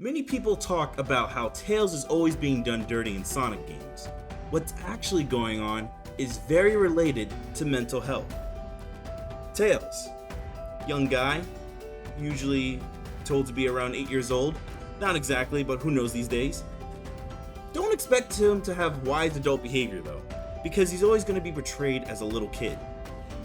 Many people talk about how Tails is always being done dirty in Sonic games. What's actually going on is very related to mental health. Tails, young guy, usually told to be around 8 years old, not exactly, but who knows these days. Don't expect him to have wise adult behavior though, because he's always going to be portrayed as a little kid.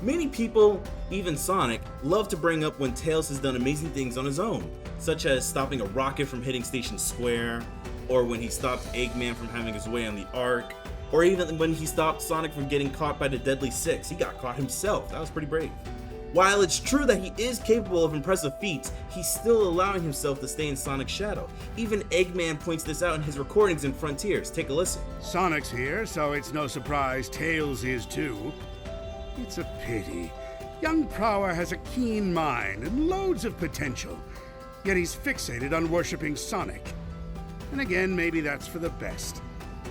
Many people, even Sonic, love to bring up when Tails has done amazing things on his own, such as stopping a rocket from hitting Station Square, or when he stopped Eggman from having his way on the Ark, or even when he stopped Sonic from getting caught by the Deadly Six. He got caught himself. That was pretty brave. While it's true that he is capable of impressive feats, he's still allowing himself to stay in Sonic's shadow. Even Eggman points this out in his recordings in Frontiers. Take a listen. Sonic's here, so it's no surprise Tails is too. It's a pity. Young Prower has a keen mind and loads of potential, yet he's fixated on worshipping Sonic. And again, maybe that's for the best.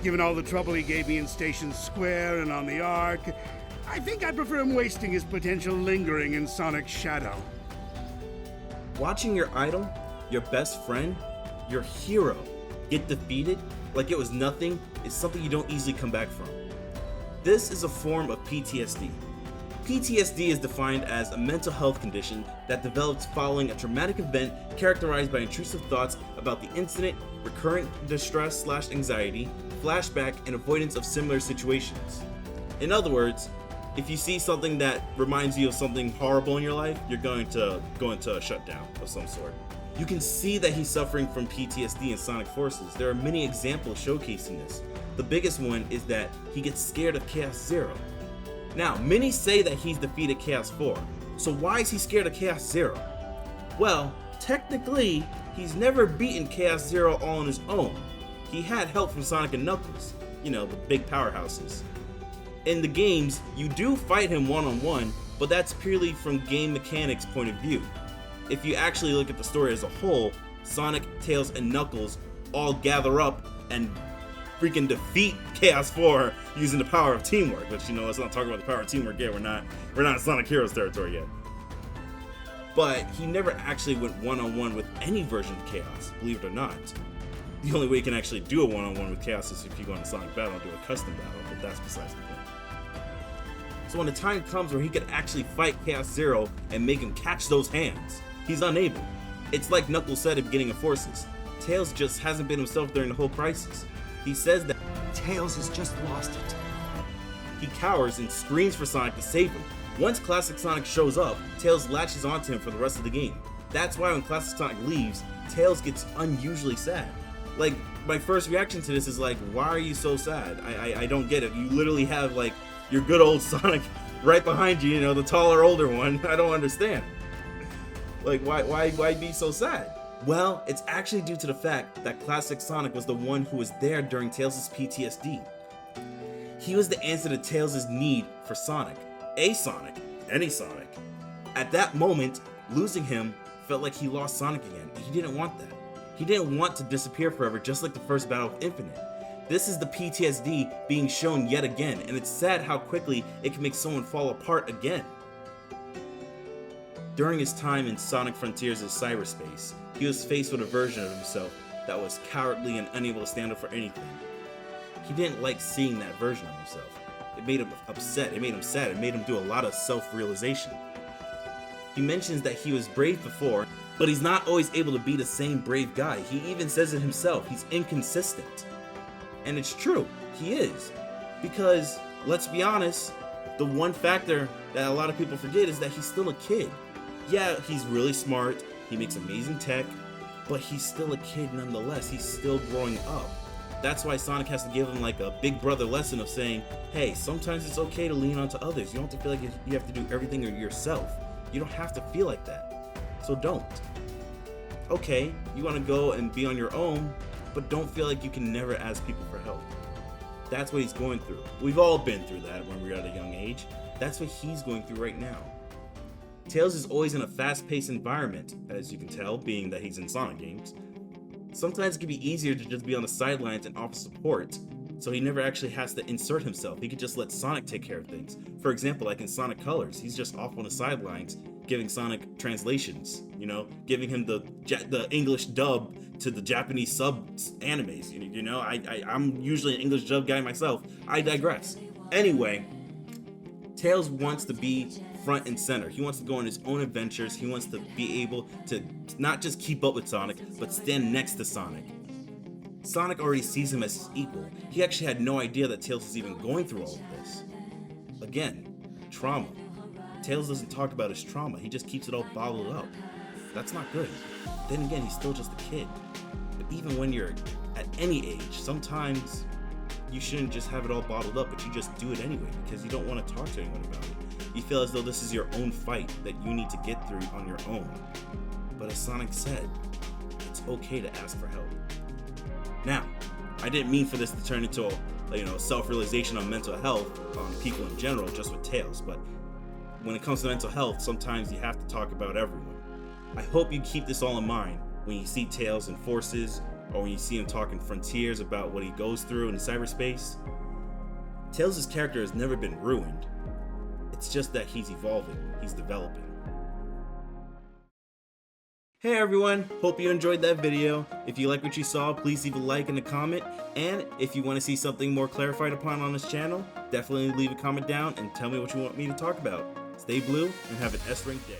Given all the trouble he gave me in Station Square and on the Ark, I think I prefer him wasting his potential lingering in Sonic's shadow. Watching your idol, your best friend, your hero get defeated like it was nothing is something you don't easily come back from. This is a form of PTSD. PTSD is defined as a mental health condition that develops following a traumatic event characterized by intrusive thoughts about the incident, recurrent distress/anxiety, flashback, and avoidance of similar situations. In other words, if you see something that reminds you of something horrible in your life, you're going to go into a shutdown of some sort. You can see that he's suffering from PTSD in Sonic Forces. There are many examples showcasing this. The biggest one is that he gets scared of Chaos Zero. Now, many say that he's defeated Chaos 4, so why is he scared of Chaos Zero? Well, technically, he's never beaten Chaos Zero all on his own. He had help from Sonic and Knuckles, the big powerhouses. In the games, you do fight him one-on-one, but that's purely from game mechanics point of view. If you actually look at the story as a whole, Sonic, Tails, and Knuckles all gather up and freaking defeat Chaos 4 using the power of teamwork, which let's not talk about the power of teamwork yet. We're not in Sonic Heroes territory yet. But he never actually went one-on-one with any version of Chaos, believe it or not. The only way you can actually do a one-on-one with Chaos is if you go into Sonic Battle and do a custom battle, but that's besides the point. So when the time comes where he could actually fight Chaos Zero and make him catch those hands, he's unable. It's like Knuckles said at the beginning of Forces. Tails just hasn't been himself during the whole crisis. He says that Tails has just lost it. He cowers and screams for Sonic to save him. Once Classic Sonic shows up, Tails latches onto him for the rest of the game. That's why when Classic Sonic leaves, Tails gets unusually sad. Like, my first reaction to this is like, why are you so sad? I don't get it. You literally have like your good old Sonic right behind you, the taller, older one. I don't understand. Like, why be so sad? Well, it's actually due to the fact that Classic Sonic was the one who was there during Tails' PTSD. He was the answer to Tails' need for Sonic. A Sonic, any Sonic. At that moment, losing him felt like he lost Sonic again. He didn't want that. He didn't want to disappear forever, just like the first Battle of Infinite. This is the PTSD being shown yet again, and it's sad how quickly it can make someone fall apart again. During his time in Sonic Frontiers' cyberspace, he was faced with a version of himself that was cowardly and unable to stand up for anything. He didn't like seeing that version of himself. It made him upset, it made him sad, it made him do a lot of self-realization. He mentions that he was brave before, but he's not always able to be the same brave guy. He even says it himself, he's inconsistent. And it's true, he is. Because, let's be honest, the one factor that a lot of people forget is that he's still a kid. Yeah, he's really smart, he makes amazing tech, but he's still a kid nonetheless. He's still growing up. That's why Sonic has to give him like a big brother lesson of saying, hey, sometimes it's okay to lean onto others. You don't have to feel like you have to do everything yourself. You don't have to feel like that. So don't. Okay, you want to go and be on your own, but don't feel like you can never ask people for help. That's what he's going through. We've all been through that when we're at a young age. That's what he's going through right now. Tails is always in a fast-paced environment, as you can tell, being that he's in Sonic games. Sometimes it can be easier to just be on the sidelines and offer support, so he never actually has to insert himself. He could just let Sonic take care of things. For example, like in Sonic Colors, he's just off on the sidelines, giving Sonic translations, you know, giving him the English dub to the Japanese sub animes. You know, I'm usually an English dub guy myself. I digress. Anyway, Tails wants to be front and center. He wants to go on his own adventures. He wants to be able to not just keep up with Sonic, but stand next to Sonic. Sonic already sees him as his equal. He actually had no idea that Tails was even going through all of this. Again, trauma. Tails doesn't talk about his trauma. He just keeps it all bottled up. That's not good. Then again, he's still just a kid. But even when you're at any age, sometimes you shouldn't just have it all bottled up, but you just do it anyway because you don't want to talk to anyone about it. You feel as though this is your own fight that you need to get through on your own. But as Sonic said, it's okay to ask for help. Now, I didn't mean for this to turn into a self-realization on mental health on people in general, just with Tails, but when it comes to mental health, sometimes you have to talk about everyone. I hope you keep this all in mind when you see Tails in Forces, or when you see him talking Frontiers about what he goes through in cyberspace. Tails' character has never been ruined. It's just that he's evolving, he's developing. Hey everyone, hope you enjoyed that video. If you like what you saw, please leave a like and a comment. And if you want to see something more clarified upon on this channel, definitely leave a comment down and tell me what you want me to talk about. Stay blue and have an S-rank day.